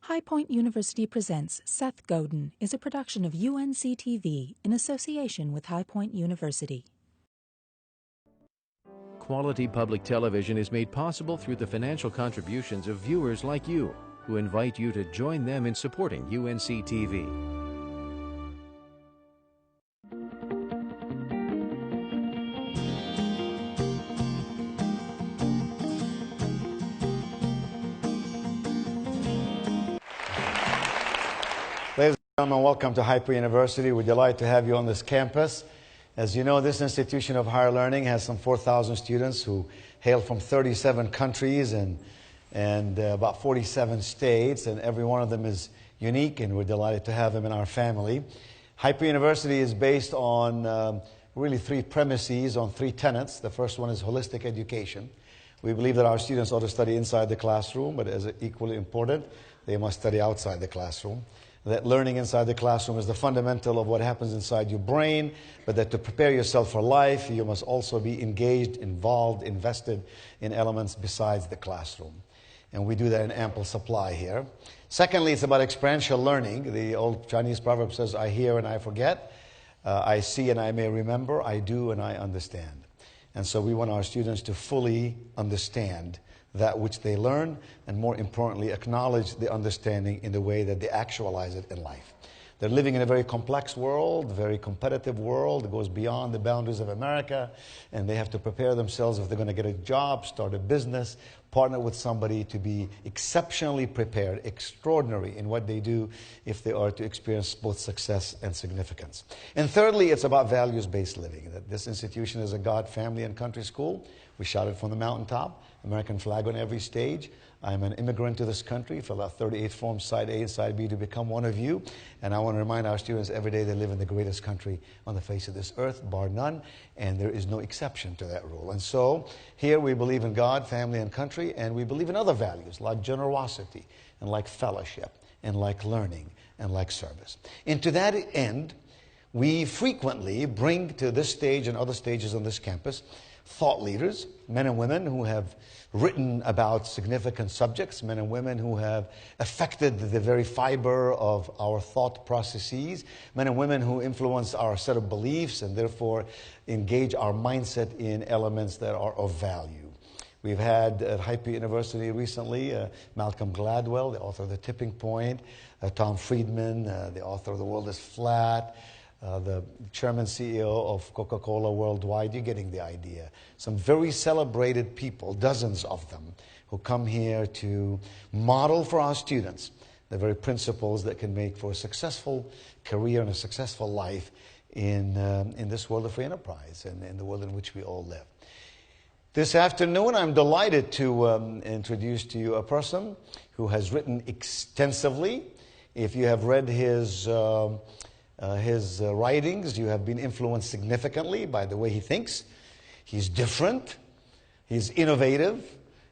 High Point University presents Seth Godin is a production of UNC-TV in association with High Point University. Quality public television is made possible through the financial contributions of viewers like you, who invite you to join them in supporting UNC-TV. Ladies and gentlemen, welcome to High Point University. We're delighted to have you on this campus. As you know, this institution of higher learning has some 4,000 students who hail from 37 countries and about 47 states, and every one of them is unique, and we're delighted to have them in our family. High Point University is based on really three premises, on three tenets. The first one is holistic education. We believe that our students ought to study inside the classroom, but as equally important, they must study outside the classroom. That learning inside the classroom is the fundamental of what happens inside your brain, but that to prepare yourself for life, you must also be engaged, involved, invested in elements besides the classroom. And we do that in ample supply here. Secondly, it's about experiential learning. The old Chinese proverb says, I hear and I forget, I see and I may remember, I do and I understand. And so we want our students to fully understand that which they learn, and more importantly, acknowledge the understanding in the way that they actualize it in life. They're living in a very complex world, a very competitive world that goes beyond the boundaries of America, and they have to prepare themselves if they're going to get a job, start a business, partner with somebody to be exceptionally prepared, extraordinary in what they do if they are to experience both success and significance. And thirdly, it's about values-based living. That this institution is a God, family, and country school. We shout it from the mountaintop, American flag on every stage. I'm an immigrant to this country, fill out 38 forms, side A and side B, to become one of you. And I want to remind our students every day they live in the greatest country on the face of this earth, bar none, and there is no exception to that rule. And so here we believe in God, family, and country, and we believe in other values like generosity and like fellowship and like learning and like service. And to that end, we frequently bring to this stage and other stages on this campus thought leaders, men and women who have written about significant subjects, men and women who have affected the very fiber of our thought processes, men and women who influence our set of beliefs and therefore engage our mindset in elements that are of value. We've had at High Point University recently Malcolm Gladwell, the author of The Tipping Point, Tom Friedman, the author of The World is Flat, the chairman CEO of Coca-Cola Worldwide. You're getting the idea. Some very celebrated people, dozens of them, who come here to model for our students the very principles that can make for a successful career and a successful life in this world of free enterprise and in the world in which we all live. This afternoon, I'm delighted to introduce to you a person who has written extensively. If you have read his writings, you have been influenced significantly by the way he thinks. He's different. He's innovative.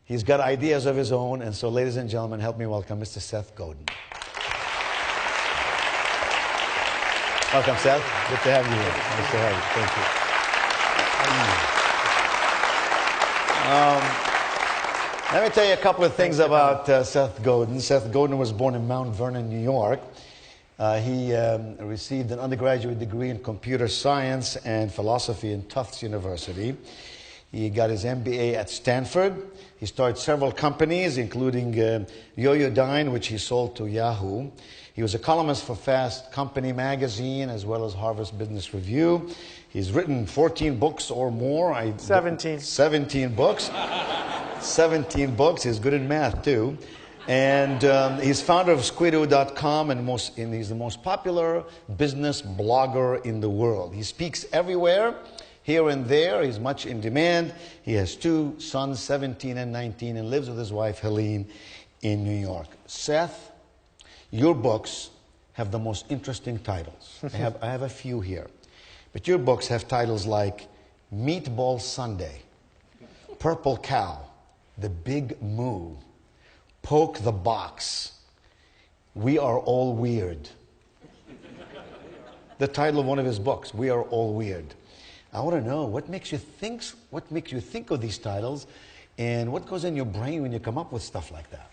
He's got ideas of his own. And so, ladies and gentlemen, help me welcome Mr. Seth Godin. Welcome, Seth. Good to have you here. Nice to have you. Thank you. Let me tell you a couple of things about Seth Godin. Seth Godin was born in Mount Vernon, New York. He received an undergraduate degree in computer science and philosophy in Tufts University. He got his MBA at Stanford. He started several companies, including Yoyodyne, which he sold to Yahoo. He was a columnist for Fast Company magazine as well as Harvard Business Review. He's written 14 books or more. 17. 17 books. 17 books. He's good in math, too. And he's founder of Squidoo.com, and he's the most popular business blogger in the world. He speaks everywhere, here and there. He's much in demand. He has two sons, 17 and 19, and lives with his wife, Helene, in New York. Seth, your books have the most interesting titles. I have a few here. But your books have titles like Meatball Sunday, Purple Cow, The Big Moo, Poke the Box, We Are All Weird. The title of one of his books, We Are All Weird. I want to know what makes you think of these titles, and what goes in your brain when you come up with stuff like that.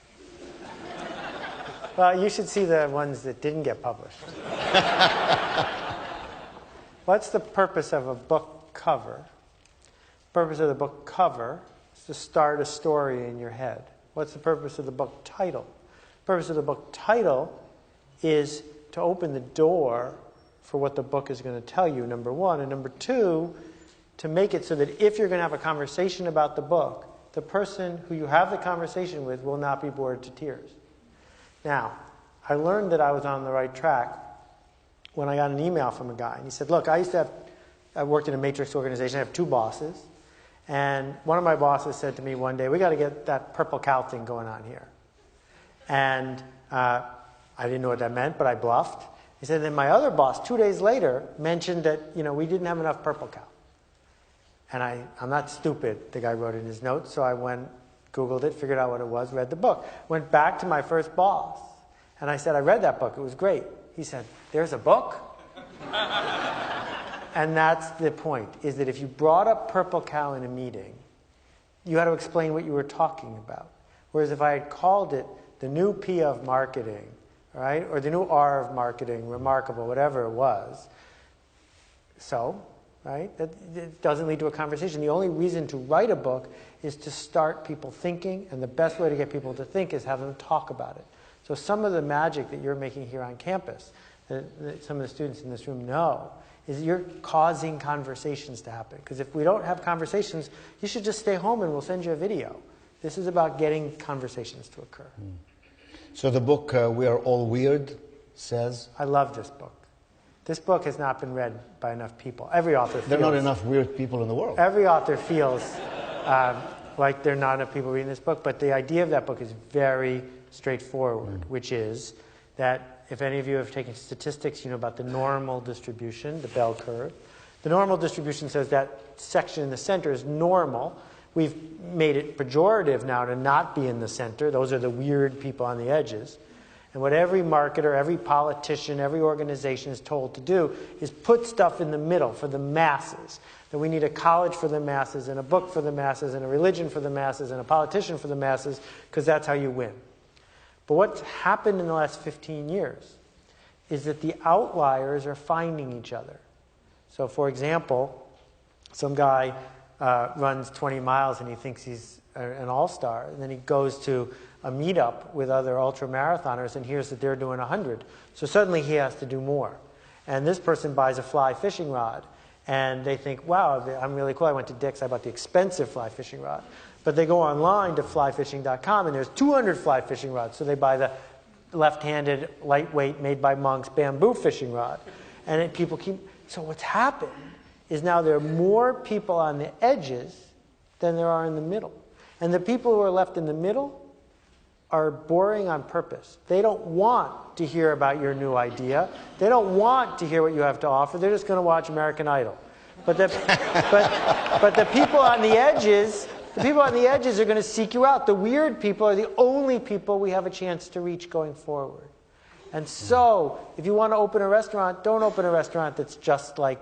Well, you should see the ones that didn't get published. What's the purpose of a book cover? The purpose of the book cover is to start a story in your head. What's the purpose of the book title? The purpose of the book title is to open the door for what the book is going to tell you, number one. And number two, to make it so that if you're going to have a conversation about the book, the person who you have the conversation with will not be bored to tears. Now, I learned that I was on the right track when I got an email from a guy. And he said, look, I worked in a matrix organization. I have two bosses. And one of my bosses said to me one day, we got to get that purple cow thing going on here. And I didn't know what that meant, but I bluffed. He said, then my other boss, 2 days later, mentioned that, we didn't have enough purple cow. And I'm not stupid, the guy wrote in his notes, so I went, Googled it, figured out what it was, read the book. Went back to my first boss, and I said, I read that book, it was great. He said, there's a book? And that's the point, is that if you brought up purple cow in a meeting, you had to explain what you were talking about. Whereas if I had called it the new P of marketing, right, or the new R of marketing, remarkable, whatever it was, so, right, it doesn't lead to a conversation. The only reason to write a book is to start people thinking, and the best way to get people to think is have them talk about it. So some of the magic that you're making here on campus, that some of the students in this room know, is you're causing conversations to happen. Because if we don't have conversations, you should just stay home and we'll send you a video. This is about getting conversations to occur. So the book, We Are All Weird, says? I love this book. This book has not been read by enough people. Every author feels... There are not enough weird people in the world. Every author feels like there are not enough people reading this book, but the idea of that book is very straightforward, which is that if any of you have taken statistics, you know about the normal distribution, the bell curve. The normal distribution says that section in the center is normal. We've made it pejorative now to not be in the center. Those are the weird people on the edges. And what every marketer, every politician, every organization is told to do is put stuff in the middle for the masses. That we need a college for the masses, and a book for the masses, and a religion for the masses, and a politician for the masses, because that's how you win. But what's happened in the last 15 years is that the outliers are finding each other. So for example, some guy runs 20 miles and he thinks he's an all-star, and then he goes to a meetup with other ultra-marathoners and hears that they're doing 100. So suddenly he has to do more. And this person buys a fly fishing rod, and they think, wow, I'm really cool. I went to Dick's, I bought the expensive fly fishing rod. But they go online to flyfishing.com, and there's 200 fly fishing rods. So they buy the left-handed, lightweight, made by monks bamboo fishing rod. And then people keep... So what's happened is now there are more people on the edges than there are in the middle. And the people who are left in the middle are boring on purpose. They don't want to hear about your new idea. They don't want to hear what you have to offer. They're just going to watch American Idol. But the people on the edges... The people on the edges are going to seek you out. The weird people are the only people we have a chance to reach going forward. And so, if you want to open a restaurant, don't open a restaurant that's just like,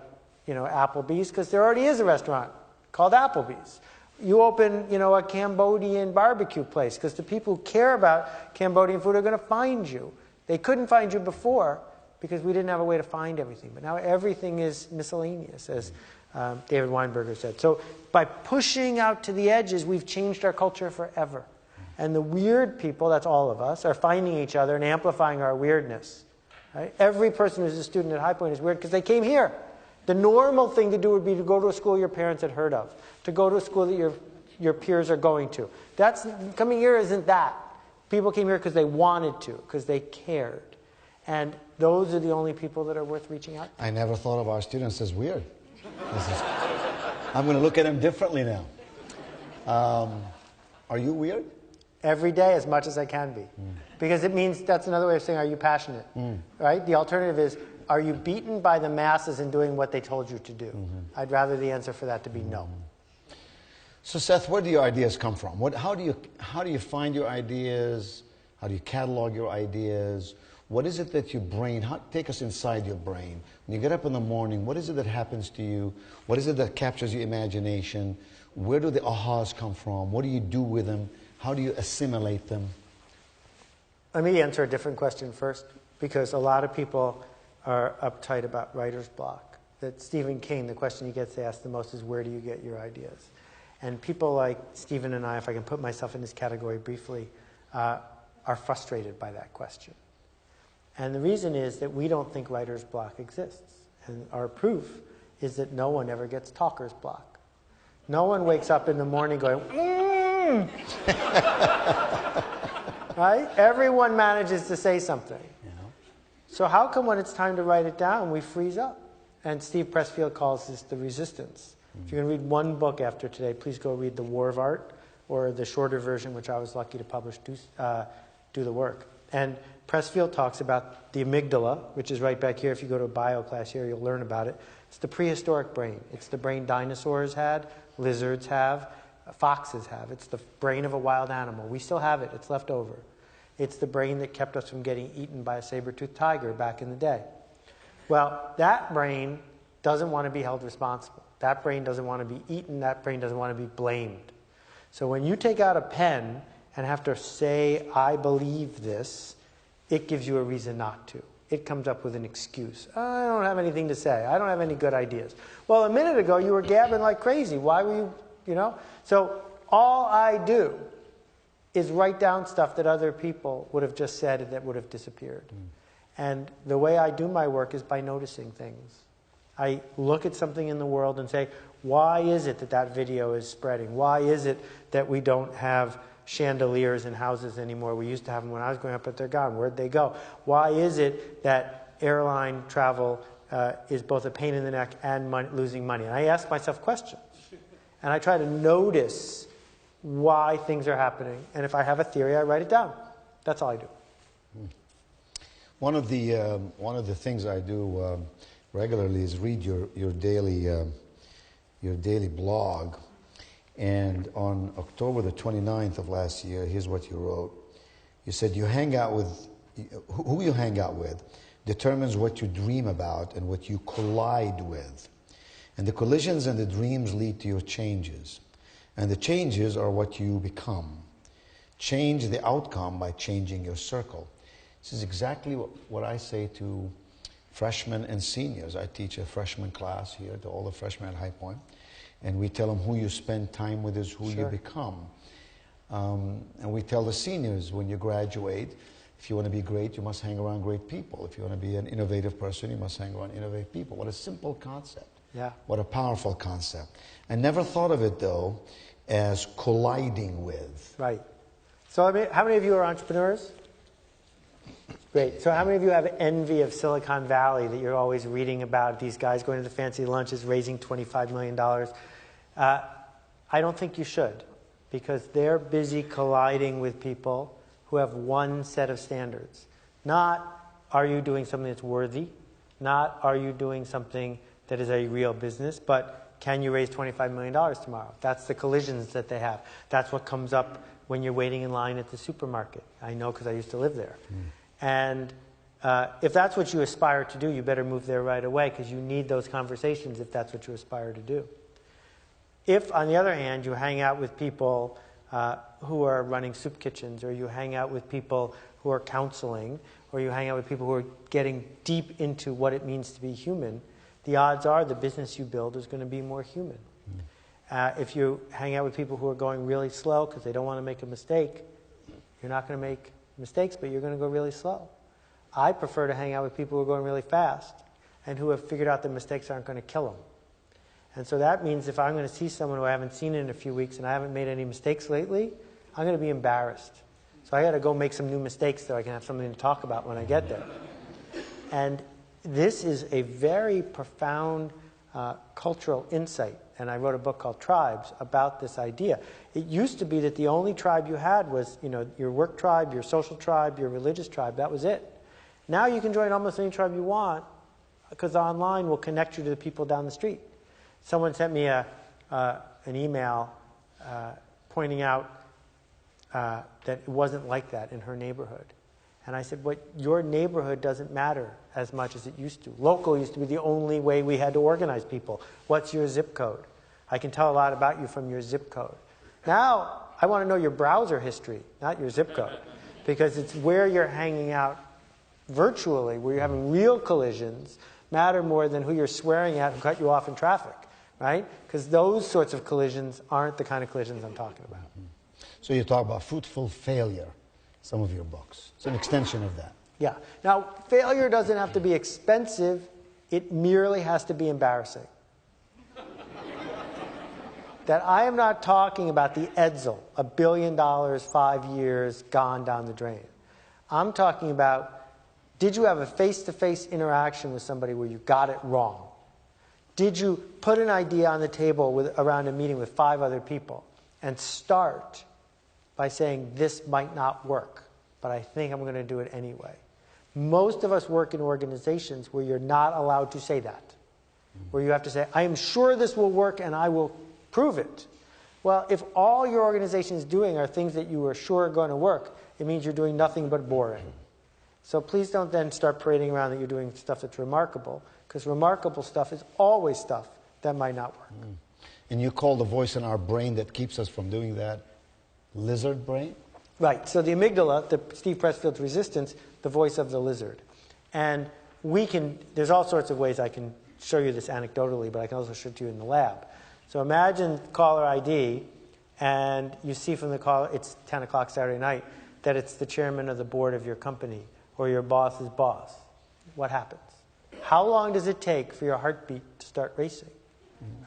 Applebee's, because there already is a restaurant called Applebee's. You open, a Cambodian barbecue place, because the people who care about Cambodian food are going to find you. They couldn't find you before because we didn't have a way to find everything. But now everything is miscellaneous, as David Weinberger said. So by pushing out to the edges, we've changed our culture forever. And the weird people, that's all of us, are finding each other and amplifying our weirdness. Right? Every person who's a student at High Point is weird because they came here. The normal thing to do would be to go to a school your parents had heard of, to go to a school that your peers are going to. Coming here isn't that. People came here because they wanted to, because they cared. And those are the only people that are worth reaching out to. I never thought of our students as weird. I'm going to look at them differently now. Are you weird? Every day, as much as I can be. Because it means, that's another way of saying, are you passionate? Right? The alternative is, are you beaten by the masses in doing what they told you to do? I'd rather the answer for that to be no. So Seth, where do your ideas come from? How do you find your ideas? How do you catalog your ideas? What is it that your brain, take us inside your brain. When you get up in the morning, what is it that happens to you? What is it that captures your imagination? Where do the ahas come from? What do you do with them? How do you assimilate them? Let me answer a different question first, because a lot of people are uptight about writer's block. That Stephen King, the question he gets asked the most is, where do you get your ideas? And people like Stephen and I, if I can put myself in this category briefly, are frustrated by that question. And the reason is that we don't think writer's block exists. And our proof is that no one ever gets talker's block. No one wakes up in the morning going, right? Everyone manages to say something. Yeah. So how come when it's time to write it down, we freeze up? And Steve Pressfield calls this the resistance. If you're going to read one book after today, please go read The War of Art, or the shorter version, which I was lucky to publish, Do the Work. And Pressfield talks about the amygdala, which is right back here. If you go to a bio class here, you'll learn about it. It's the prehistoric brain. It's the brain dinosaurs had, lizards have, foxes have. It's the brain of a wild animal. We still have it. It's left over. It's the brain that kept us from getting eaten by a saber-toothed tiger back in the day. Well, that brain doesn't want to be held responsible. That brain doesn't want to be eaten. That brain doesn't want to be blamed. So when you take out a pen and have to say, I believe this, it gives you a reason not to. It comes up with an excuse. I don't have anything to say. I don't have any good ideas. Well, a minute ago, you were gabbing like crazy. Why were you, So all I do is write down stuff that other people would have just said and that would have disappeared. And the way I do my work is by noticing things. I look at something in the world and say, why is it that that video is spreading? Why is it that we don't have chandeliers in houses anymore? We used to have them when I was growing up, but they're gone. Where'd they go? Why is it that airline travel is both a pain in the neck and losing money? And I ask myself questions. And I try to notice why things are happening. And if I have a theory, I write it down. That's all I do. One of the things I do regularly is read your daily blog. And on October the 29th of last year, here's what you wrote. You said who you hang out with determines what you dream about and what you collide with. And the collisions and the dreams lead to your changes. And the changes are what you become. Change the outcome by changing your circle. This is exactly what I say to freshmen and seniors. I teach a freshman class here to all the freshmen at High Point. And we tell them who you spend time with is who you become. And we tell the seniors, when you graduate, if you want to be great, you must hang around great people. If you want to be an innovative person, you must hang around innovative people. What a simple concept. Yeah. What a powerful concept. I never thought of it, though, as colliding with. Right. So how many of you are entrepreneurs? Great. So how many of you have envy of Silicon Valley, that you're always reading about these guys going to the fancy lunches, raising $25 million? I don't think you should, because they're busy colliding with people who have one set of standards. Not, are you doing something that's worthy? Not, are you doing something that is a real business? But can you raise $25 million tomorrow? That's the collisions that they have. That's what comes up when you're waiting in line at the supermarket. I know, because I used to live there. And if that's what you aspire to do, you better move there right away, because you need those conversations if that's what you aspire to do. If, on the other hand, you hang out with people who are running soup kitchens, or you hang out with people who are counseling, or you hang out with people who are getting deep into what it means to be human, the odds are the business you build is going to be more human. If you hang out with people who are going really slow because they don't want to make a mistake, you're not going to make mistakes, but you're going to go really slow. I prefer to hang out with people who are going really fast and who have figured out that mistakes aren't going to kill them. And so that means if I'm going to see someone who I haven't seen in a few weeks and I haven't made any mistakes lately, I'm going to be embarrassed. So I got to go make some new mistakes so I can have something to talk about when I get there. And this is a very profound cultural insight. And I wrote a book called Tribes about this idea. It used to be that the only tribe you had was, your work tribe, your social tribe, your religious tribe. That was it. Now you can join almost any tribe you want, because online will connect you to the people down the street. Someone sent me an email pointing out that it wasn't like that in her neighborhood. And I said, your neighborhood doesn't matter as much as it used to. Local used to be the only way we had to organize people. What's your zip code? I can tell a lot about you from your zip code. Now, I want to know your browser history, not your zip code. because it's where you're hanging out virtually, where you're having real collisions, matter more than who you're swearing at who cut you off in traffic, right? Because those sorts of collisions aren't the kind of collisions I'm talking about. So you talk about fruitful failure, some of your books. It's an extension of that. Yeah. Now, failure doesn't have to be expensive. It merely has to be embarrassing. That I am not talking about the Edsel, $1 billion, 5 years, gone down the drain. I'm talking about, did you have a face-to-face interaction with somebody where you got it wrong? Did you put an idea on the table around a meeting with 5 other people and start by saying, this might not work, but I think I'm going to do it anyway? Most of us work in organizations where you're not allowed to say that, where you have to say, I am sure this will work and I will prove it. Well, if all your organization is doing are things that you are sure are going to work, it means you're doing nothing but boring. So please don't then start parading around that you're doing stuff that's remarkable, because remarkable stuff is always stuff that might not work. And you call the voice in our brain that keeps us from doing that lizard brain? Right. So the amygdala, the Steve Pressfield's resistance, the voice of the lizard. And there's all sorts of ways I can show you this anecdotally, but I can also show it to you in the lab. So imagine caller ID, and you see from the call, it's 10 o'clock Saturday night, that it's the chairman of the board of your company or your boss's boss. What happens? How long does it take for your heartbeat to start racing?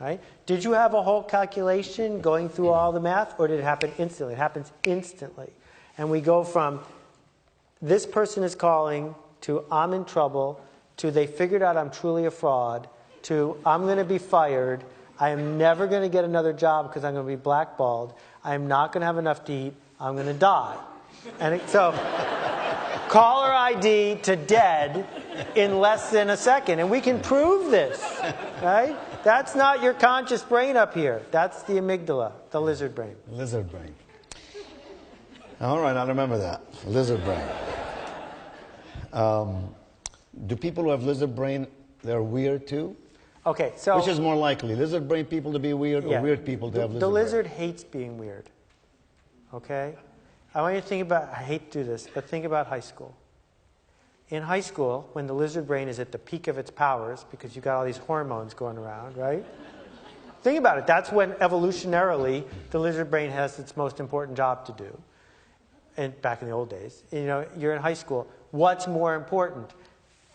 Right? Did you have a whole calculation going through all the math, or did it happen instantly? It happens instantly. And we go from this person is calling to I'm in trouble to they figured out I'm truly a fraud to I'm going to be fired. I am never going to get another job because I'm going to be blackballed. I am not going to have enough to eat. I'm going to die. And so caller ID to dead in less than a second. And we can prove this, right? That's not your conscious brain up here. That's the amygdala, the lizard brain. Lizard brain. All right, I'll remember that. Lizard brain. Do people who have lizard brain, they're weird too? Okay, so... Which is more likely, lizard brain people to be weird or weird people to have lizard brain? The lizard hates being weird. Okay? I want you to think about, I hate to do this, but think about high school. In high school, when the lizard brain is at the peak of its powers, because you've got all these hormones going around, right? Think about it. That's when evolutionarily the lizard brain has its most important job to do. And back in the old days, you know, you're in high school. What's more important?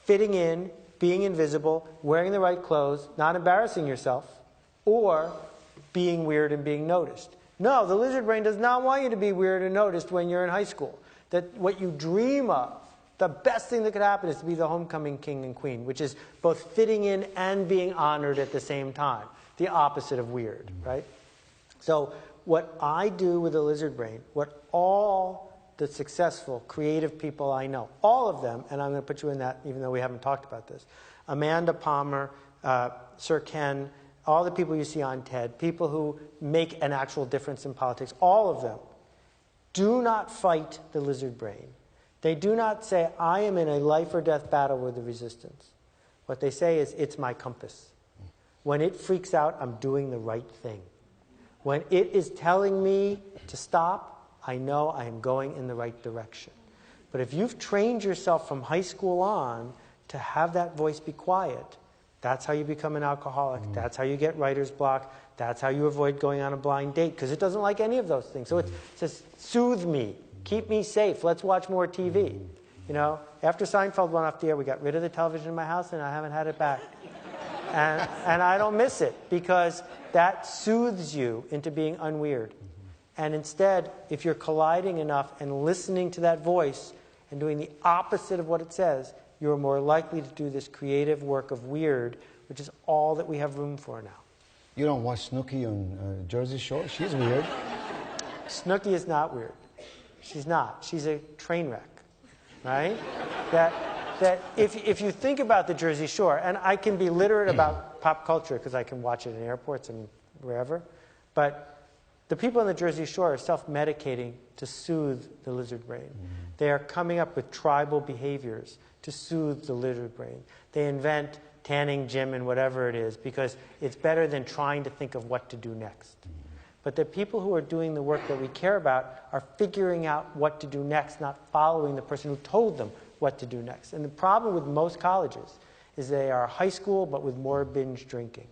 Fitting in, being invisible, wearing the right clothes, not embarrassing yourself, or being weird and being noticed. No, the lizard brain does not want you to be weird and noticed when you're in high school. That what you dream of, the best thing that could happen is to be the homecoming king and queen, which is both fitting in and being honored at the same time. The opposite of weird, right? So what I do with the lizard brain, what all the successful, creative people I know, all of them, and I'm going to put you in that even though we haven't talked about this, Amanda Palmer, Sir Ken, all the people you see on TED, people who make an actual difference in politics, all of them do not fight the lizard brain. They do not say, I am in a life or death battle with the resistance. What they say is, it's my compass. When it freaks out, I'm doing the right thing. When it is telling me to stop, I know I am going in the right direction. But if you've trained yourself from high school on to have that voice be quiet, that's how you become an alcoholic. That's how you get writer's block. That's how you avoid going on a blind date, because it doesn't like any of those things. So it says, soothe me, keep me safe, let's watch more TV. You know, after Seinfeld went off the air, we got rid of the television in my house, and I haven't had it back. And I don't miss it, because that soothes you into being unweird. And instead, if you're colliding enough and listening to that voice and doing the opposite of what it says, you're more likely to do this creative work of weird, which is all that we have room for now. You don't watch Snooki on Jersey Shore? She's weird. Snooki is not weird. She's not. She's a train wreck, right? That if you think about the Jersey Shore, and I can be literate about pop culture because I can watch it in airports and wherever, but the people on the Jersey Shore are self-medicating to soothe the lizard brain. They are coming up with tribal behaviors to soothe the lizard brain. They invent tanning gym and whatever it is because it's better than trying to think of what to do next. But the people who are doing the work that we care about are figuring out what to do next, not following the person who told them what to do next. And the problem with most colleges is they are high school, but with more binge drinking.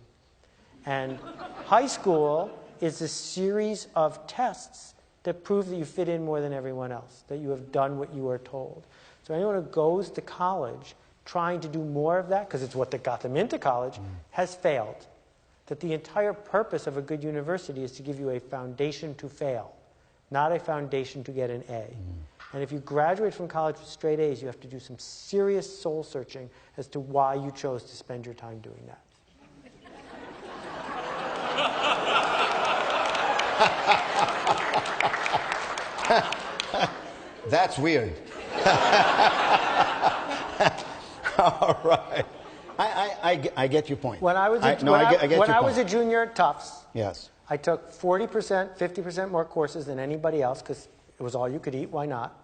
And high school is a series of tests that prove that you fit in more than everyone else, that you have done what you are told. So anyone who goes to college trying to do more of that, because it's what that got them into college, has failed. That the entire purpose of a good university is to give you a foundation to fail, not a foundation to get an A. And if you graduate from college with straight A's, you have to do some serious soul searching as to why you chose to spend your time doing that. That's weird. All right. I get your point. When I was a junior at Tufts, yes, I took 40%, 50% more courses than anybody else because it was all you could eat. Why not?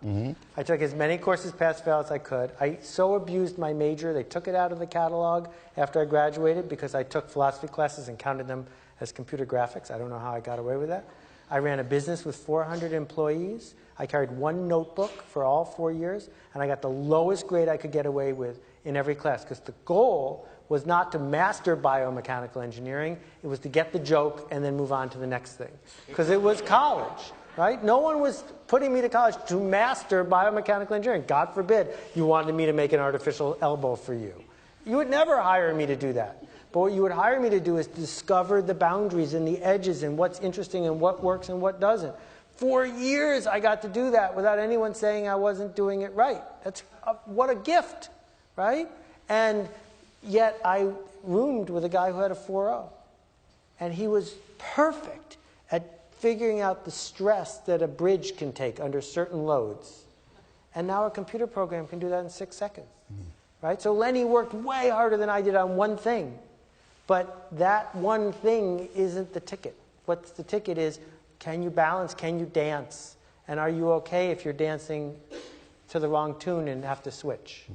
I took as many courses pass-fail as I could. I so abused my major, they took it out of the catalog after I graduated because I took philosophy classes and counted them as computer graphics. I don't know how I got away with that. I ran a business with 400 employees. I carried one notebook for all 4 years, and I got the lowest grade I could get away with in every class because the goal was not to master biomechanical engineering. It was to get the joke and then move on to the next thing because it was college, right? No one was putting me to college to master biomechanical engineering. God forbid you wanted me to make an artificial elbow for you. You would never hire me to do that. But what you would hire me to do is discover the boundaries and the edges and what's interesting and what works and what doesn't. 4 years I got to do that without anyone saying I wasn't doing it right. What a gift, right? And yet I roomed with a guy who had a 4.0. And he was perfect at figuring out the stress that a bridge can take under certain loads. And now a computer program can do that in 6 seconds. Right? So Lenny worked way harder than I did on one thing. But that one thing isn't the ticket. What's the ticket is, can you balance? Can you dance? And are you okay if you're dancing to the wrong tune and have to switch?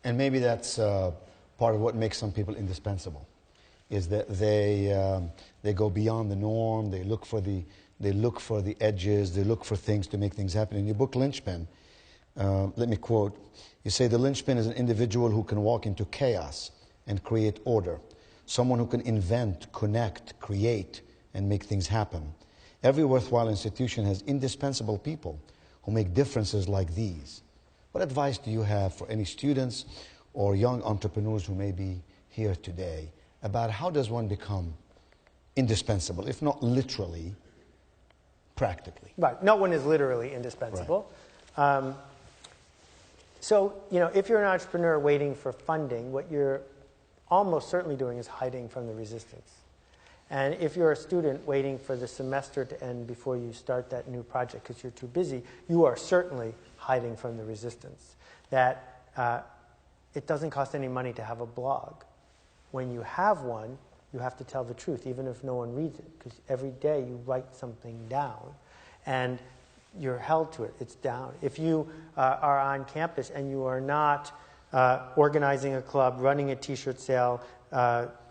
And maybe that's part of what makes some people indispensable, is that they go beyond the norm. They look for the edges. They look for things to make things happen. In your book, Linchpin, let me quote. You say the linchpin is an individual who can walk into chaos and create order. Someone who can invent, connect, create, and make things happen. Every worthwhile institution has indispensable people who make differences like these. What advice do you have for any students or young entrepreneurs who may be here today about how does one become indispensable, if not literally, practically? Right. No one is literally indispensable. Right. So, if you're an entrepreneur waiting for funding, what you're almost certainly doing is hiding from the resistance. And if you're a student waiting for the semester to end before you start that new project because you're too busy, you are certainly hiding from the resistance. That it doesn't cost any money to have a blog. When you have one, you have to tell the truth, even if no one reads it, because every day you write something down, and you're held to it. It's down. If you are on campus and you are not organizing a club, running a T-shirt sale,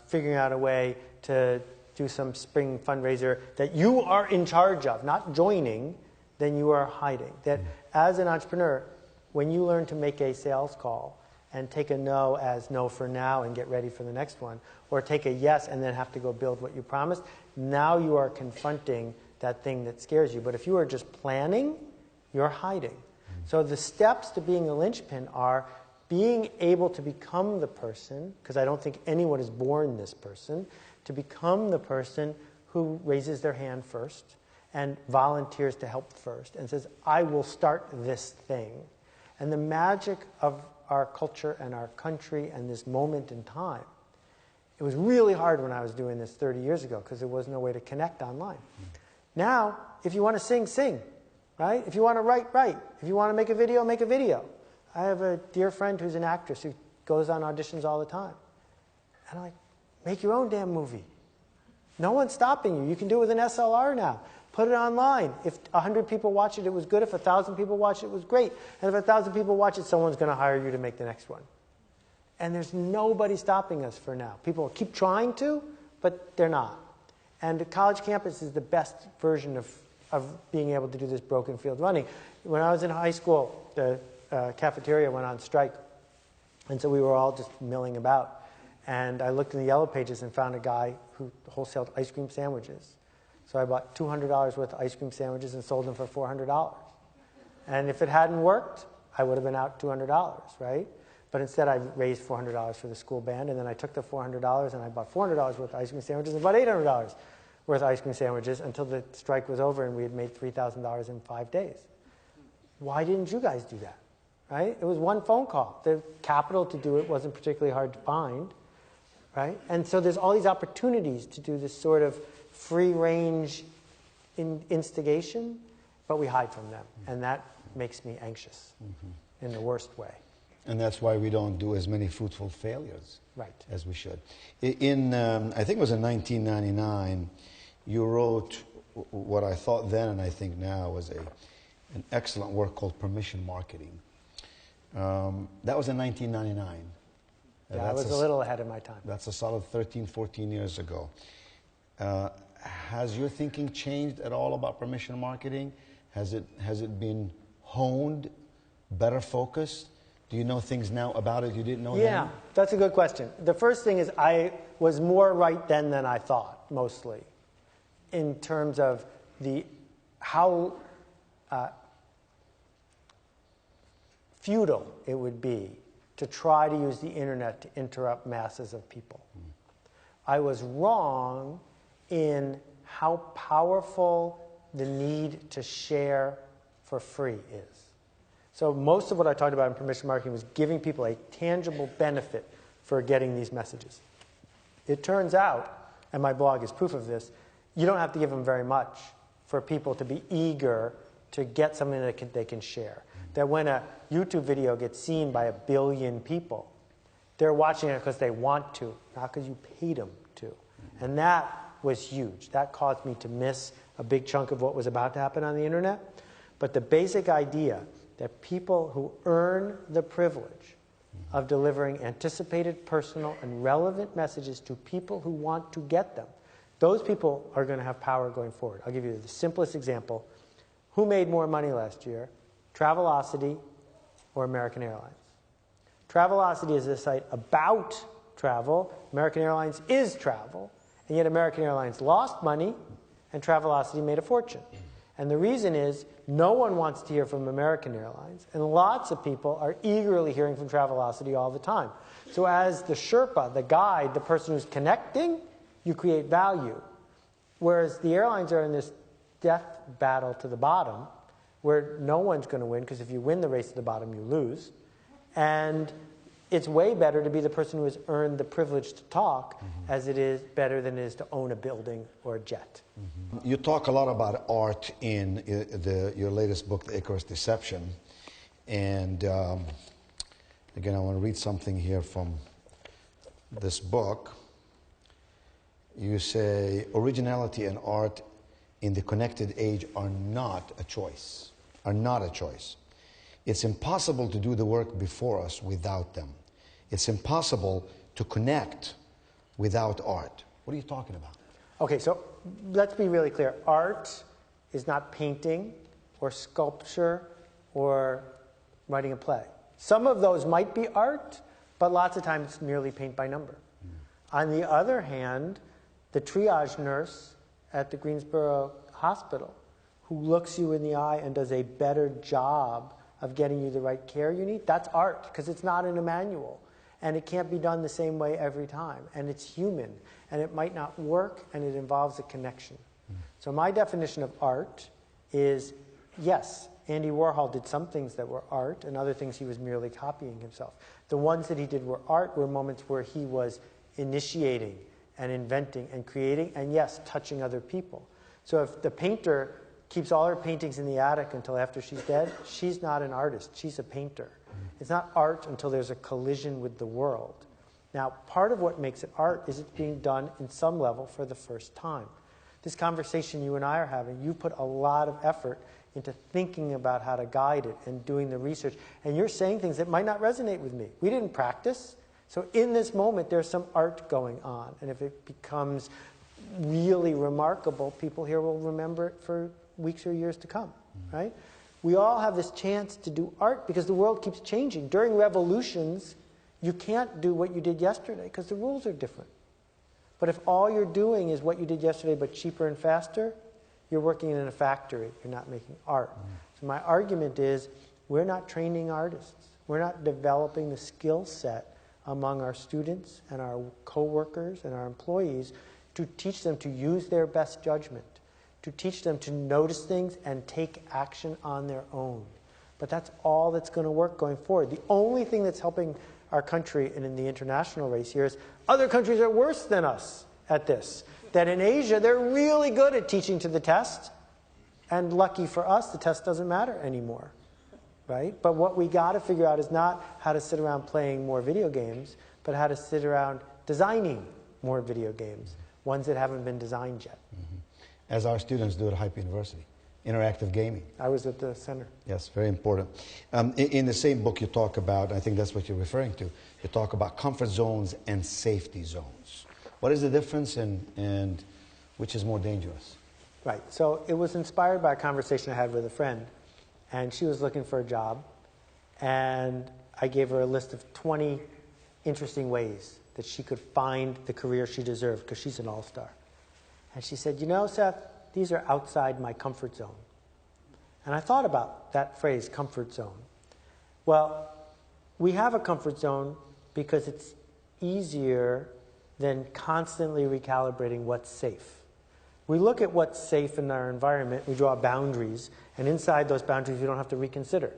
figuring out a way to do some spring fundraiser that you are in charge of, not joining, then you are hiding. That as an entrepreneur, when you learn to make a sales call and take a no as no for now and get ready for the next one, or take a yes and then have to go build what you promised, now you are confronting that thing that scares you. But if you are just planning, you're hiding. So the steps to being a linchpin are being able to become the person, because I don't think anyone is born this person, to become the person who raises their hand first and volunteers to help first and says, I will start this thing. And the magic of our culture and our country and this moment in time, it was really hard when I was doing this 30 years ago because there was no way to connect online. Now, if you want to sing, sing, right? If you want to write, write. If you want to make a video, make a video. I have a dear friend who's an actress who goes on auditions all the time. And I'm like, make your own damn movie. No one's stopping you. You can do it with an SLR now. Put it online. If 100 people watch it, it was good. If 1,000 people watch it, it was great. And if 1,000 people watch it, someone's going to hire you to make the next one. And there's nobody stopping us for now. People keep trying to, but they're not. And the college campus is the best version of being able to do this broken field running. When I was in high school, the cafeteria went on strike. And so we were all just milling about. And I looked in the yellow pages and found a guy who wholesaled ice cream sandwiches. So I bought $200 worth of ice cream sandwiches and sold them for $400. And if it hadn't worked, I would have been out $200, right? But instead, I raised $400 for the school band, and then I took the $400 and I bought $400 worth of ice cream sandwiches and bought $800 worth of ice cream sandwiches until the strike was over and we had made $3,000 in 5 days. Why didn't you guys do that, right? It was one phone call. The capital to do it wasn't particularly hard to find, right? And so there's all these opportunities to do this sort of free-range instigation, but we hide from them, and that makes me anxious in the worst way. And that's why we don't do as many fruitful failures as we should. I think it was in 1999, you wrote what I thought then and I think now was an excellent work called Permission Marketing. That was in 1999. Yeah, I was a little ahead of my time. That's a solid 13, 14 years ago. Has your thinking changed at all about permission marketing? Has it been honed, better focused? Do you know things now about it you didn't know then? Yeah, that's a good question. The first thing is I was more right then than I thought, mostly, in terms of how futile it would be to try to use the internet to interrupt masses of people. I was wrong in how powerful the need to share for free is. So most of what I talked about in permission marketing was giving people a tangible benefit for getting these messages. It turns out, and my blog is proof of this, you don't have to give them very much for people to be eager to get something that they can share. That when a YouTube video gets seen by 1 billion people, they're watching it because they want to, not because you paid them to. And that was huge. That caused me to miss a big chunk of what was about to happen on the internet. But the basic idea that people who earn the privilege of delivering anticipated, personal, and relevant messages to people who want to get them, those people are going to have power going forward. I'll give you the simplest example. Who made more money last year? Travelocity or American Airlines? Travelocity is a site about travel. American Airlines is travel. And yet American Airlines lost money and Travelocity made a fortune. And the reason is no one wants to hear from American Airlines, and lots of people are eagerly hearing from Travelocity all the time. So as the Sherpa, the guide, the person who's connecting, you create value. Whereas the airlines are in this death battle to the bottom, where no one's going to win, because if you win the race to the bottom, you lose. And it's way better to be the person who has earned the privilege to talk as it is better than it is to own a building or a jet. You talk a lot about art in your latest book, The Icarus Deception. And again, I want to read something here from this book. You say, originality and art in the connected age are not a choice. It's impossible to do the work before us without them. It's impossible to connect without art. What are you talking about? Okay, so let's be really clear. Art is not painting or sculpture or writing a play. Some of those might be art, but lots of times it's merely paint by number. On the other hand, the triage nurse at the Greensboro Hospital who looks you in the eye and does a better job of getting you the right care you need, that's art, because it's not in a manual. And it can't be done the same way every time. And it's human. And it might not work, and it involves a connection. So my definition of art is, yes, Andy Warhol did some things that were art, and other things he was merely copying himself. The ones that he did were art were moments where he was initiating and inventing and creating, and yes, touching other people. So if the painter keeps all her paintings in the attic until after she's dead, she's not an artist, she's a painter. It's not art until there's a collision with the world. Now, part of what makes it art is it's being done in some level for the first time. This conversation you and I are having, you put a lot of effort into thinking about how to guide it and doing the research. And you're saying things that might not resonate with me. We didn't practice. So in this moment, there's some art going on. And if it becomes really remarkable, people here will remember it for weeks or years to come, right? We all have this chance to do art because the world keeps changing. During revolutions, you can't do what you did yesterday because the rules are different. But if all you're doing is what you did yesterday but cheaper and faster, you're working in a factory. You're not making art. So my argument is we're not training artists. We're not developing the skill set among our students and our co-workers and our employees to teach them to use their best judgment, to teach them to notice things and take action on their own. But that's all that's going to work going forward. The only thing that's helping our country and in the international race here is other countries are worse than us at this. That in Asia, they're really good at teaching to the test. And lucky for us, the test doesn't matter anymore. Right? But what we got to figure out is not how to sit around playing more video games, but how to sit around designing more video games, ones that haven't been designed yet. As our students do at Hype University, interactive gaming. I was at the center. Yes, very important. In the same book you talk about, I think that's what you're referring to, you talk about comfort zones and safety zones. What is the difference and which is more dangerous? Right. So it was inspired by a conversation I had with a friend, and she was looking for a job, and I gave her a list of 20 interesting ways that she could find the career she deserved because she's an all-star. And she said, you know, Seth, these are outside my comfort zone. And I thought about that phrase, comfort zone. Well, we have a comfort zone because it's easier than constantly recalibrating what's safe. We look at what's safe in our environment, we draw boundaries, and inside those boundaries you don't have to reconsider,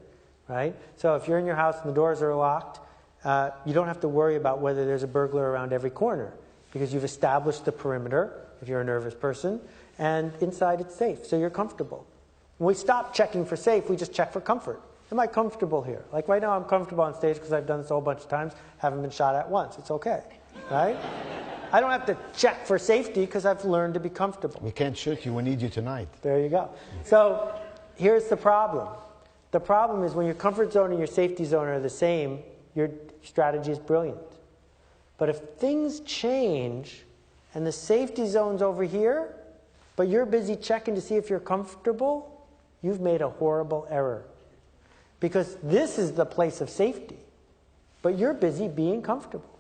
right? So if you're in your house and the doors are locked, you don't have to worry about whether there's a burglar around every corner because you've established the perimeter, if you're a nervous person, and inside it's safe, so you're comfortable. When we stop checking for safe, we just check for comfort. Am I comfortable here? Like right now I'm comfortable on stage because I've done this a whole bunch of times, haven't been shot at once. It's okay, right? I don't have to check for safety because I've learned to be comfortable. We can't shoot you, we need you tonight. There you go. So here's the problem. The problem is when your comfort zone and your safety zone are the same, your strategy is brilliant. But if things change and the safety zone's over here, but you're busy checking to see if you're comfortable, you've made a horrible error. Because this is the place of safety, but you're busy being comfortable.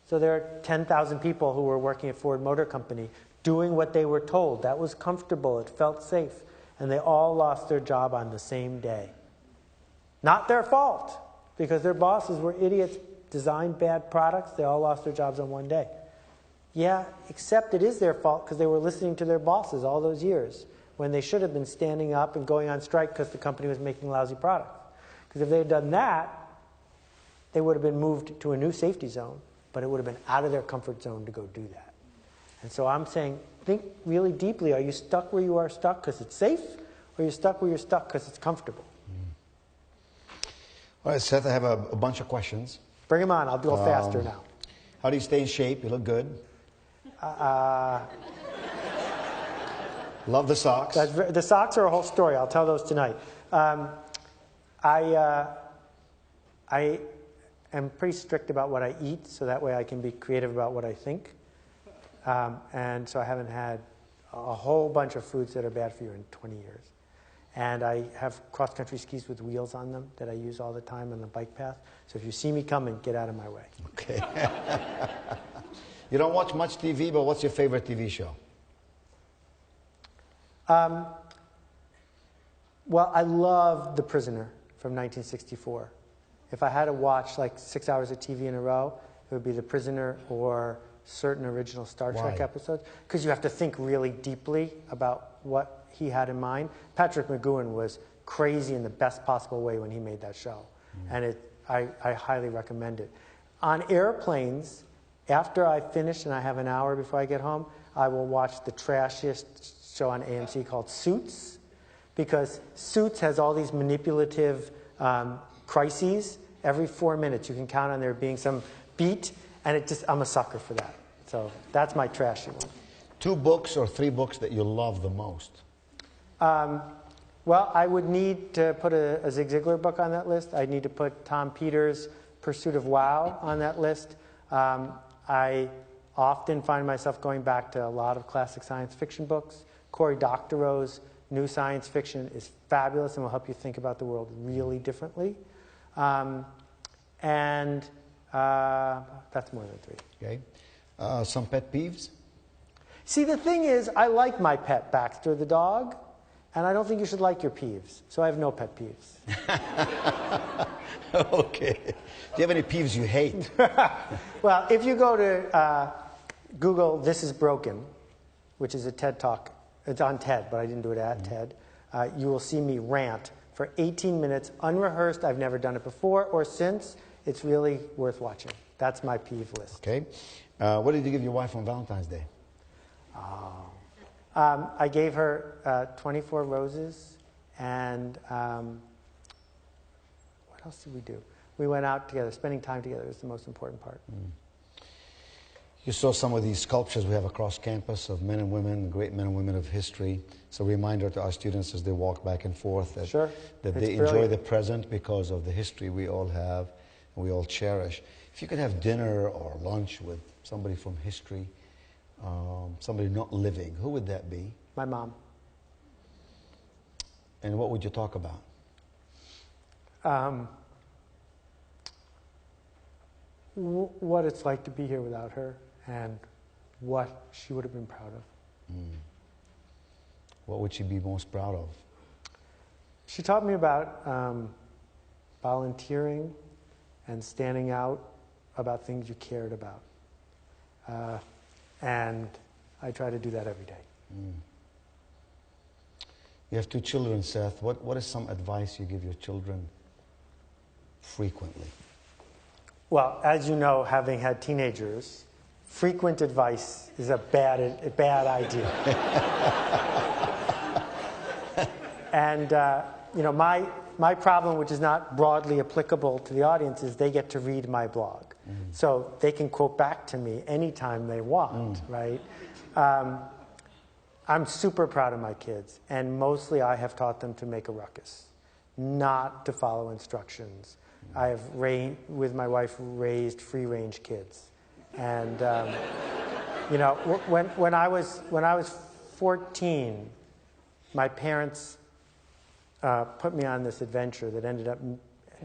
So there are 10,000 people who were working at Ford Motor Company doing what they were told. That was comfortable, it felt safe. And they all lost their job on the same day. Not their fault, because their bosses were idiots, designed bad products, they all lost their jobs on one day. Yeah, except it is their fault because they were listening to their bosses all those years when they should have been standing up and going on strike because the company was making lousy products. Because if they had done that, they would have been moved to a new safety zone, but it would have been out of their comfort zone to go do that. And so I'm saying, think really deeply. Are you stuck where you are stuck because it's safe, or are you stuck where you're stuck because it's comfortable? All right, Seth, I have a bunch of questions. Bring them on. I'll go faster now. How do you stay in shape? You look good. Love the socks. The socks are a whole story. I'll tell those tonight. I am pretty strict about what I eat, so that way I can be creative about what I think. And so I haven't had a whole bunch of foods that are bad for you in 20 years. And I have cross-country skis with wheels on them that I use all the time on the bike path. So if you see me coming, get out of my way. Okay. You don't watch much TV, but what's your favorite TV show? Well, I love The Prisoner from 1964. If I had to watch like 6 hours of TV in a row, it would be The Prisoner or certain original Star Trek episodes. Because you have to think really deeply about what he had in mind. Patrick McGoohan was crazy in the best possible way when he made that show. And I highly recommend it. On airplanes, after I finish and I have an hour before I get home, I will watch the trashiest show on AMC called Suits, because Suits has all these manipulative crises. Every 4 minutes you can count on there being some beat, and I'm a sucker for that. So that's my trashy one. 2 books or 3 books that you love the most? Well, I would need to put a Zig Ziglar book on that list. I'd need to put Tom Peters' Pursuit of Wow on that list. I often find myself going back to a lot of classic science fiction books. Cory Doctorow's new science fiction is fabulous and will help you think about the world really differently. And that's more than 3. Okay. Some pet peeves? See, the thing is, I like my pet, Baxter the dog, and I don't think you should like your peeves. So I have no pet peeves. Okay. Do you have any peeves you hate? Well, if you go to Google This Is Broken, which is a TED Talk, it's on TED, but I didn't do it at TED, you will see me rant for 18 minutes, unrehearsed. I've never done it before or since. It's really worth watching. That's my peeve list. Okay. What did you give your wife on Valentine's Day? I gave her 24 roses, and what else did we do? We went out together. Spending time together is the most important part. You saw some of these sculptures we have across campus of men and women, great men and women of history. It's a reminder to our students as they walk back and forth that, that they enjoy the present because of the history we all have and we all cherish. If you could have dinner or lunch with somebody from history, somebody not living, who would that be? My mom. And what would you talk about? What it's like to be here without her and what she would have been proud of. What would she be most proud of? She taught me about volunteering and standing out about things you cared about. And I try to do that every day. You have 2 children, Seth. What is some advice you give your children frequently? Well, as you know, having had teenagers, frequent advice is a bad idea. And you know, my problem, which is not broadly applicable to the audience, is they get to read my blog. So they can quote back to me anytime they want, right? I'm super proud of my kids, and mostly I have taught them to make a ruckus, not to follow instructions. I have, with my wife, raised free-range kids. And, you know, when I was 14, my parents put me on this adventure that ended up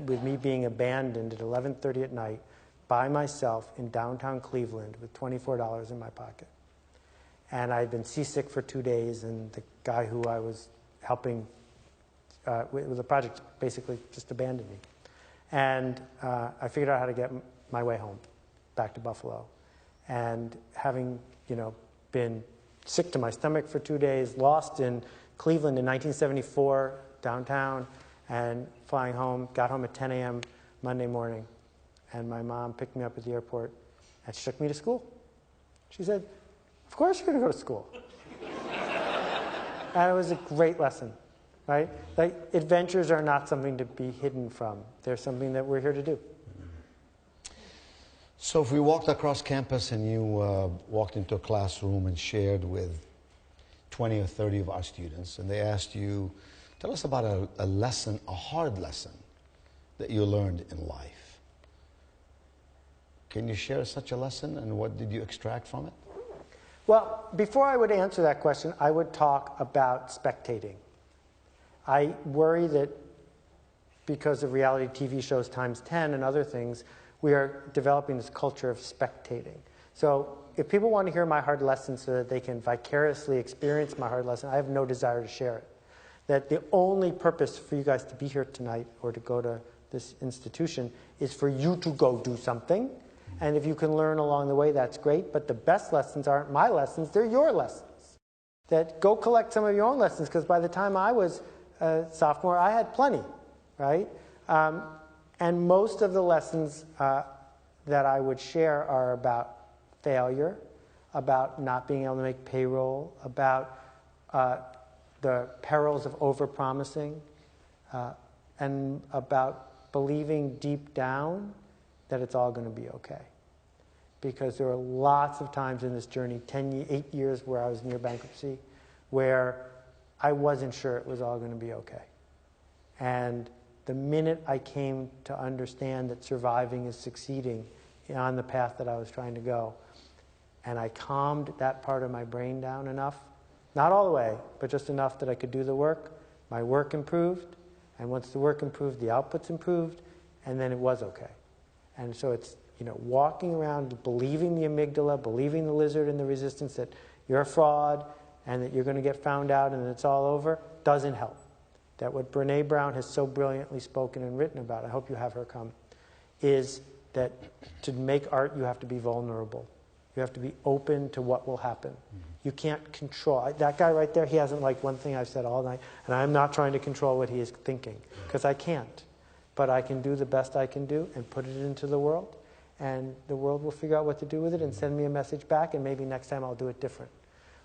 with me being abandoned at 11:30 at night by myself in downtown Cleveland with $24 in my pocket. And I had been seasick for 2 days, and the guy who I was helping with the project basically just abandoned me. And I figured out how to get my way home, back to Buffalo. And having, you know, been sick to my stomach for 2 days, lost in Cleveland in 1974, downtown, and flying home, got home at 10 a.m. Monday morning. And my mom picked me up at the airport, and she took me to school. She said, "Of course you're going to go to school." And it was a great lesson. Right? Like, adventures are not something to be hidden from. They're something that we're here to do. So if we walked across campus and you walked into a classroom and shared with 20 or 30 of our students, and they asked you, tell us about a lesson, a hard lesson that you learned in life. Can you share such a lesson, and what did you extract from it? Well, before I would answer that question, I would talk about spectating. I worry that because of reality TV shows times 10 and other things, we are developing this culture of spectating. So if people want to hear my hard lesson so that they can vicariously experience my hard lesson, I have no desire to share it. That the only purpose for you guys to be here tonight or to go to this institution is for you to go do something. And if you can learn along the way, that's great. But the best lessons aren't my lessons, they're your lessons. That go collect some of your own lessons, because by the time I was sophomore, I had plenty, right? And most of the lessons that I would share are about failure, about not being able to make payroll, about the perils of overpromising, and about believing deep down that it's all going to be okay. Because there were lots of times in this journey, 8 years where I was near bankruptcy, where I wasn't sure it was all going to be okay. And the minute I came to understand that surviving is succeeding on the path that I was trying to go, And I calmed that part of my brain down enough, not all the way, but just enough that I could do the work. My work improved, and once the work improved, the outputs improved, and then it was okay. And so it's, walking around believing the amygdala, believing the lizard and the resistance that you're a fraud and that you're going to get found out and it's all over, doesn't help. That what Brené Brown has so brilliantly spoken and written about, I hope you have her come, is that to make art you have to be vulnerable. You have to be open to what will happen. You can't control. That guy right there, he hasn't liked one thing I've said all night, and I'm not trying to control what he is thinking, because I can't. But I can do the best I can do and put it into the world, and the world will figure out what to do with it and send me a message back, and maybe next time I'll do it different.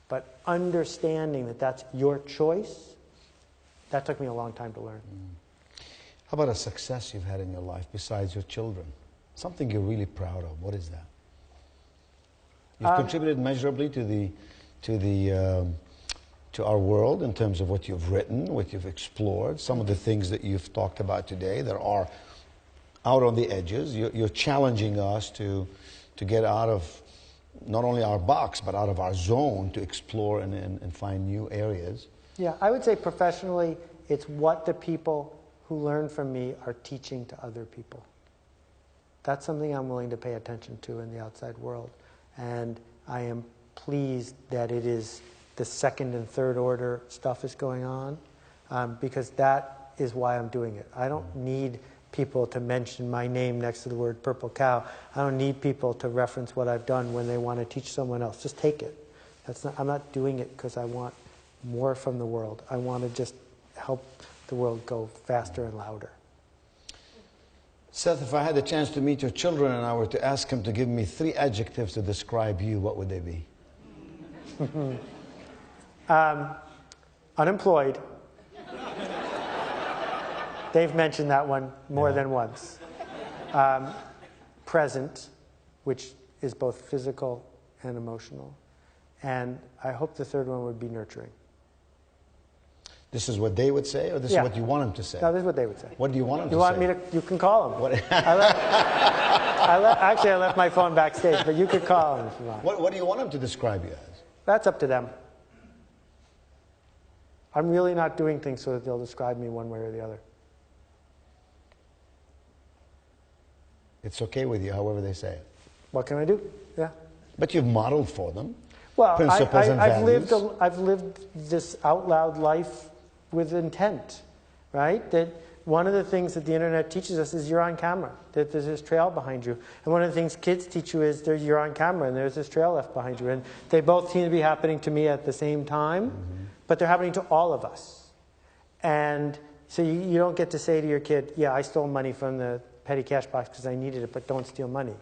But understanding that that's your choice, that took me a long time to learn. How about a success you've had in your life besides your children? Something you're really proud of. What is that? You've contributed measurably to our world in terms of what you've written, what you've explored, some of the things that you've talked about today that are out on the edges. You're challenging us to get out of not only our box, but out of our zone to explore and find new areas. Yeah, I would say professionally, it's what the people who learn from me are teaching to other people. That's something I'm willing to pay attention to in the outside world. And I am pleased that it is the second and third order stuff is going on, because that is why I'm doing it. I don't need people to mention my name next to the word purple cow. I don't need people to reference what I've done when they want to teach someone else. Just take it. I'm not doing it because I want more from the world. I want to just help the world go faster and louder. Seth, if I had the chance to meet your children and I were to ask them to give me 3 adjectives to describe you, what would they be? Unemployed. They've mentioned that one more than once. Present, which is both physical and emotional. And I hope the third one would be nurturing. This is what they would say, or this is what you want them to say? No, this is what they would say. What do you want them to say? You want me to? You can call them. Actually, I left my phone backstage, but you could call them if you want. What do you want them to describe you as? That's up to them. I'm really not doing things so that they'll describe me one way or the other. It's okay with you, however they say it. What can I do? Yeah. But you've modeled for them. Well, principles and values. I've lived this out loud life with intent, right? That one of the things that the internet teaches us is you're on camera, that there's this trail behind you. And one of the things kids teach you is you're on camera and there's this trail left behind you. And they both seem to be happening to me at the same time, but they're happening to all of us. And so you don't get to say to your kid, yeah, I stole money from the petty cash box because I needed it, but don't steal money.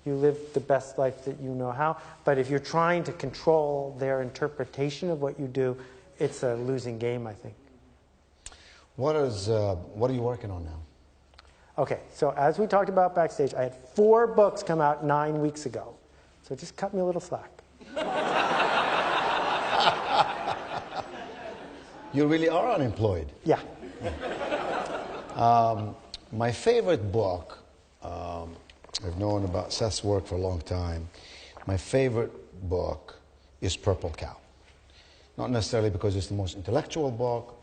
You live the best life that you know how. But if you're trying to control their interpretation of what you do, it's a losing game, I think. What are you working on now? Okay, so as we talked about backstage, I had 4 books come out 9 weeks ago. So just cut me a little slack. You really are unemployed. Yeah. My favorite book, I've known about Seth's work for a long time. My favorite book is Purple Cow. Not necessarily because it's the most intellectual book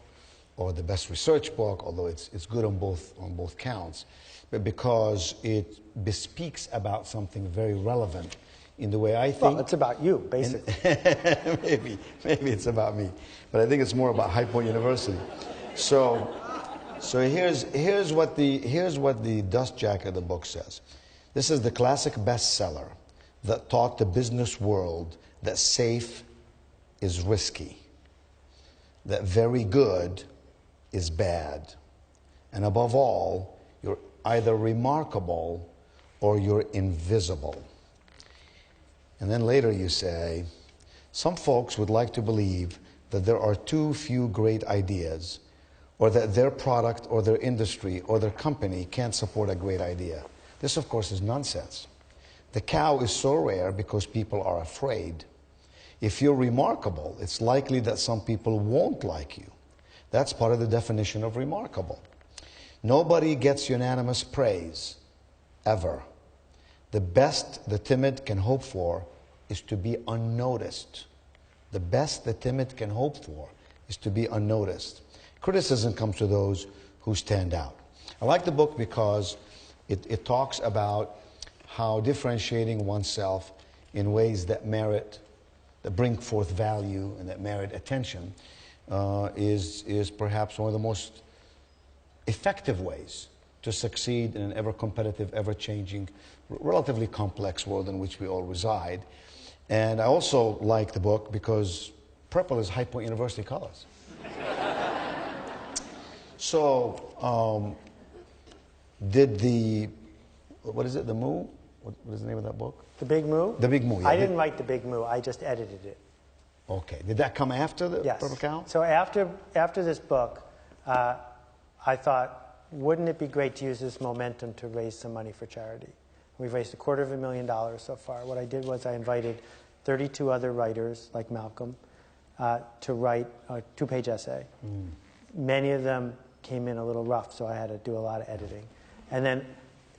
or the best research book, although it's good on both counts, but because it bespeaks about something very relevant in the way I think. Well, it's about you, basically. maybe it's about me, but I think it's more about High Point University. So here's what the dust jacket of the book says. This is the classic bestseller that taught the business world that safe is risky, that very good is bad, and above all, you're either remarkable or you're invisible. And then later you say, some folks would like to believe that there are too few great ideas, or that their product or their industry or their company can't support a great idea. This, of course, is nonsense. The cow is so rare because people are afraid. If you're remarkable, it's likely that some people won't like you. That's part of the definition of remarkable. Nobody gets unanimous praise, ever. The best the timid can hope for is to be unnoticed. The best the timid can hope for is to be unnoticed. Criticism comes to those who stand out. I like the book because it talks about how differentiating oneself in ways that bring forth value and that merit attention is perhaps one of the most effective ways to succeed in an ever-competitive, ever-changing, relatively complex world in which we all reside. And I also like the book because purple is High Point University colors. So, did the, what is it, the Moo? What is the name of that book? The Big Moo? The Big Moo, yeah. I didn't write The Big Moo, I just edited it. Okay. Did that come after the Yes. Purple Cow? So after this book, I thought, wouldn't it be great to use this momentum to raise some money for charity? We've raised $250,000 so far. What I did was I invited 32 other writers, like Malcolm, to write a 2-page essay. Many of them came in a little rough, so I had to do a lot of editing. And then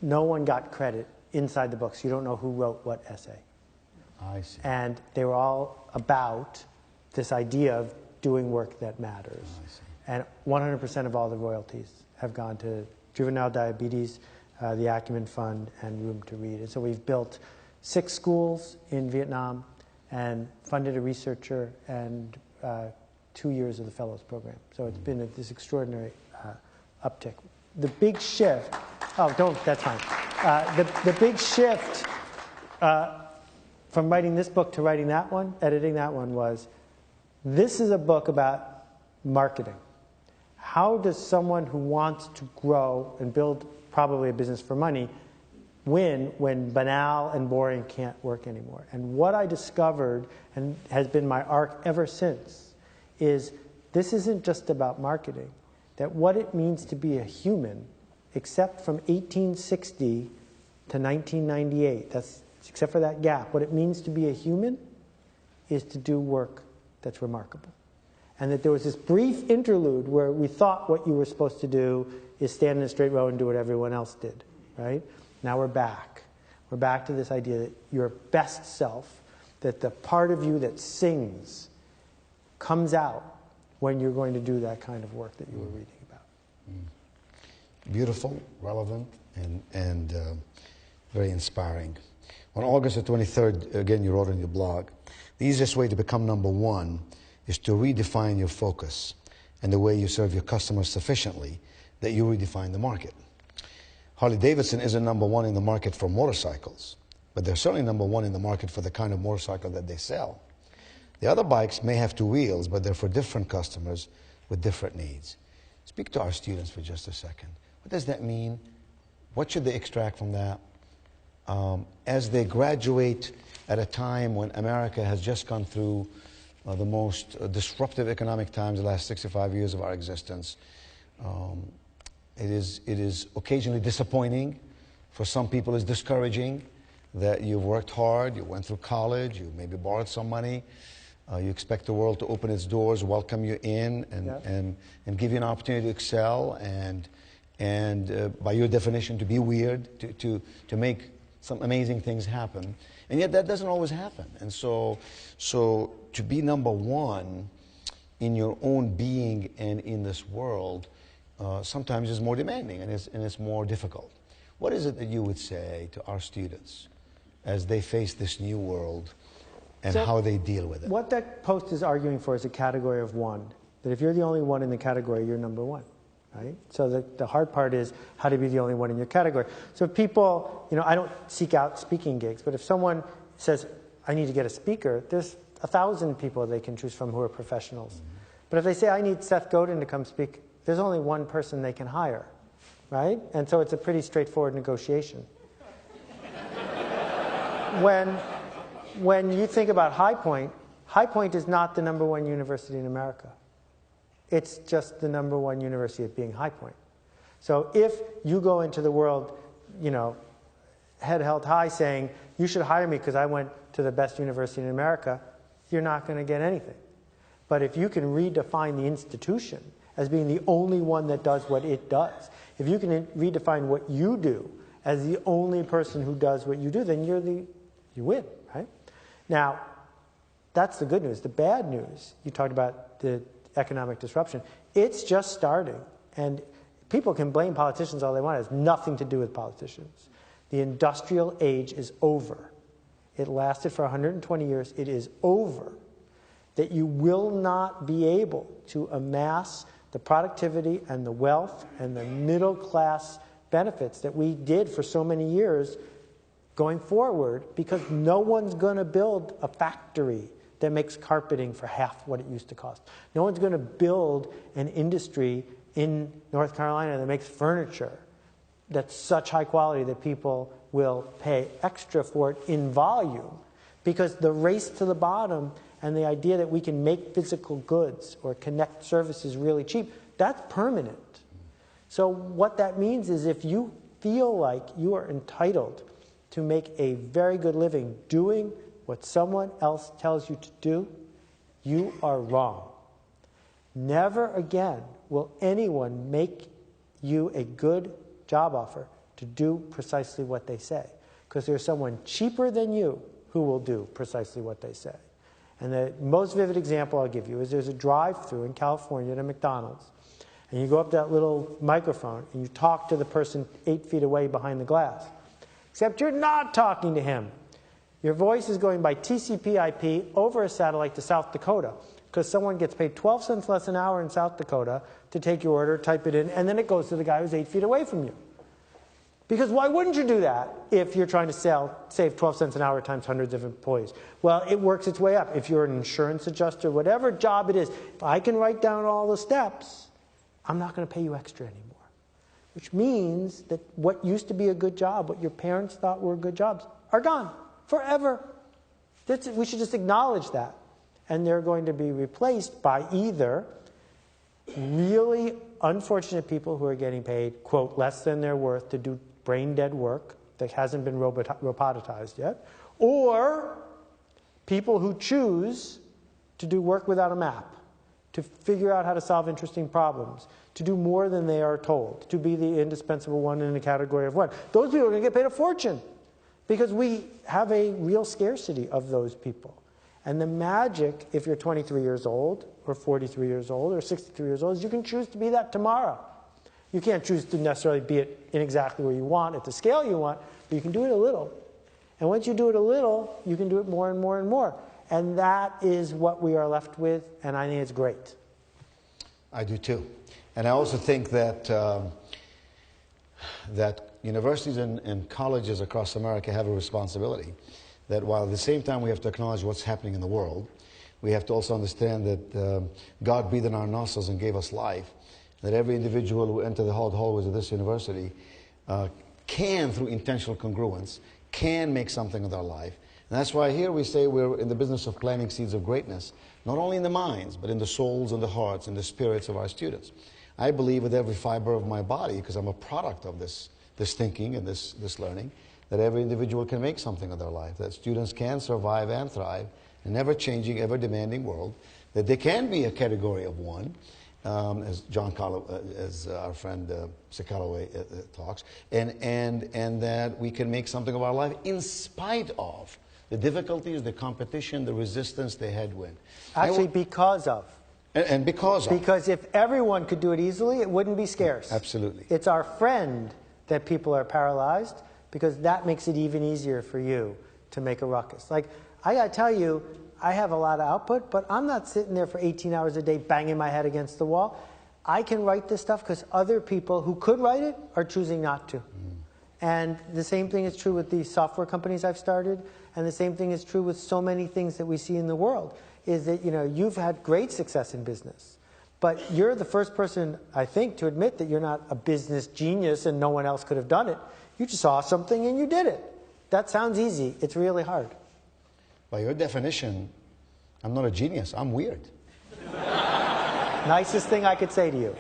no one got credit inside the book, so you don't know who wrote what essay. I see. And they were all about this idea of doing work that matters. I see. And 100% of all the royalties have gone to juvenile diabetes, the Acumen Fund, and Room to Read. And so we've built 6 schools in Vietnam and funded a researcher and 2 years of the Fellows Program. So it's been this extraordinary uptick. The big shift, that's fine. The big shift from writing this book to writing that one, editing that one, was this is a book about marketing. How does someone who wants to grow and build probably a business for money win when banal and boring can't work anymore? And what I discovered, and has been my arc ever since, is this isn't just about marketing. That what it means to be a human, except from 1860 to 1998, except for that gap, what it means to be a human is to do work that's remarkable. And that there was this brief interlude where we thought what you were supposed to do is stand in a straight row and do what everyone else did, right? Now we're back. We're back to this idea that your best self, that the part of you that sings, comes out when you're going to do that kind of work that you were reading about. Beautiful, relevant, and very inspiring. On August the 23rd, again, you wrote on your blog, the easiest way to become number one is to redefine your focus and the way you serve your customers sufficiently that you redefine the market. Harley-Davidson isn't number one in the market for motorcycles, but they're certainly number one in the market for the kind of motorcycle that they sell. The other bikes may have 2 wheels, but they're for different customers with different needs. Speak to our students for just a second. What does that mean? What should they extract from that? As they graduate at a time when America has just gone through the most disruptive economic times, the last 65 years of our existence. It is occasionally disappointing. For some people, it's discouraging that you've worked hard, you went through college, you maybe borrowed some money, you expect the world to open its doors, welcome you in, and give you an opportunity to excel, and by your definition, to be weird, to make some amazing things happen. And yet that doesn't always happen. And so to be number one in your own being and in this world sometimes is more demanding and it's more difficult. What is it that you would say to our students as they face this new world and how they deal with it? What that post is arguing for is a category of one. That if you're the only one in the category, you're number one. Right? So the hard part is how to be the only one in your category. So if people, I don't seek out speaking gigs, but if someone says, I need to get a speaker, there's 1,000 people they can choose from who are professionals. Mm-hmm. But if they say, I need Seth Godin to come speak, there's only one person they can hire, right? And so it's a pretty straightforward negotiation. When you think about High Point is not the number one university in America. It's just the number one university at being High Point. So if you go into the world, head held high saying, you should hire me because I went to the best university in America, you're not going to get anything. But if you can redefine the institution as being the only one that does what it does, if you can redefine what you do as the only person who does what you do, then you win, right? Now, that's the good news. The bad news, you talked about the economic disruption. It's just starting. And people can blame politicians all they want. It has nothing to do with politicians. The industrial age is over. It lasted for 120 years. It is over. That you will not be able to amass the productivity and the wealth and the middle class benefits that we did for so many years going forward, because no one's going to build a factory that makes carpeting for half what it used to cost. No one's going to build an industry in North Carolina that makes furniture that's such high quality that people will pay extra for it in volume, because the race to the bottom and the idea that we can make physical goods or connect services really cheap, that's permanent. So what that means is if you feel like you are entitled to make a very good living doing what someone else tells you to do, you are wrong. Never again will anyone make you a good job offer to do precisely what they say, because there's someone cheaper than you who will do precisely what they say. And the most vivid example I'll give you is there's a drive-through in California at a McDonald's, and you go up to that little microphone and you talk to the person 8 feet away behind the glass. Except you're not talking to him. Your voice is going by TCP/IP over a satellite to South Dakota, because someone gets paid 12 cents less an hour in South Dakota to take your order, type it in, and then it goes to the guy who's 8 feet away from you. Because why wouldn't you do that if you're trying to save 12 cents an hour times hundreds of employees? Well, it works its way up. If you're an insurance adjuster, whatever job it is, if I can write down all the steps, I'm not going to pay you extra anymore. Which means that what used to be a good job, what your parents thought were good jobs, are gone forever. We should just acknowledge that. And they're going to be replaced by either really unfortunate people who are getting paid, quote, less than their worth to do brain-dead work that hasn't been robotized yet, or people who choose to do work without a map, to figure out how to solve interesting problems, to do more than they are told, to be the indispensable one in a category of one. Those people are going to get paid a fortune, because we have a real scarcity of those people. And the magic, if you're 23 years old, or 43 years old, or 63 years old, is you can choose to be that tomorrow. You can't choose to necessarily be it in exactly where you want, at the scale you want, but you can do it a little. And once you do it a little, you can do it more and more and more. And that is what we are left with, and I think it's great. I do too. And I also think that that universities and colleges across America have a responsibility, that while at the same time we have to acknowledge what's happening in the world, we have to also understand that God breathed in our nostrils and gave us life, that every individual who entered the hallways of this university can, through intentional congruence, can make something of their life. And that's why here we say we're in the business of planting seeds of greatness, not only in the minds, but in the souls and the hearts and the spirits of our students. I believe with every fiber of my body, because I'm a product of this thinking and this learning, that every individual can make something of their life, that students can survive and thrive in an ever-changing, ever-demanding world, that they can be a category of one, as as our friend Calloway talks, and that we can make something of our life in spite of the difficulties, the competition, the resistance, the headwind. Actually, because of. And because of. Because if everyone could do it easily, it wouldn't be scarce. Absolutely. It's our friend that people are paralyzed, because that makes it even easier for you to make a ruckus. Like, I got to tell you, I have a lot of output, but I'm not sitting there for 18 hours a day banging my head against the wall. I can write this stuff because other people who could write it are choosing not to. And the same thing is true with the software companies I've started, and the same thing is true with so many things that we see in the world, is that, you know, you've had great success in business, but you're the first person, I think, to admit that you're not a business genius and no one else could have done it. You just saw something and you did it. That sounds easy. It's really hard. By your definition, I'm not a genius. I'm weird. Nicest thing I could say to you.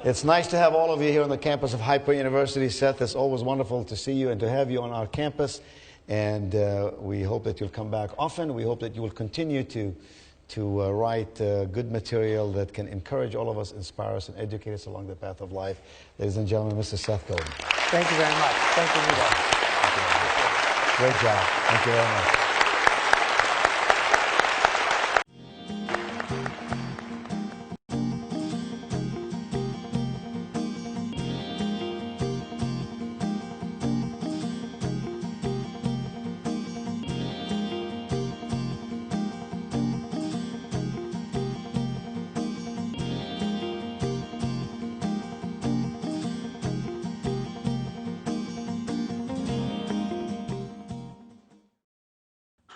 It's nice to have all of you here on the campus of High Point University. Seth, it's always wonderful to see you and to have you on our campus. And we hope that you'll come back often. We hope that you will continue to write good material that can encourage all of us, inspire us, and educate us along the path of life. Ladies and gentlemen, Mr. Seth Godin. Thank you very much. Thank you, Nita. Great job. Thank you very much.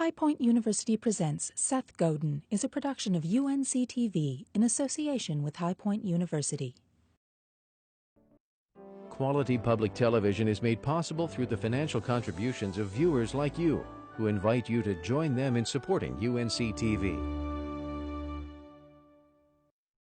High Point University Presents Seth Godin is a production of UNC TV in association with High Point University. Quality public television is made possible through the financial contributions of viewers like you, who invite you to join them in supporting UNC TV.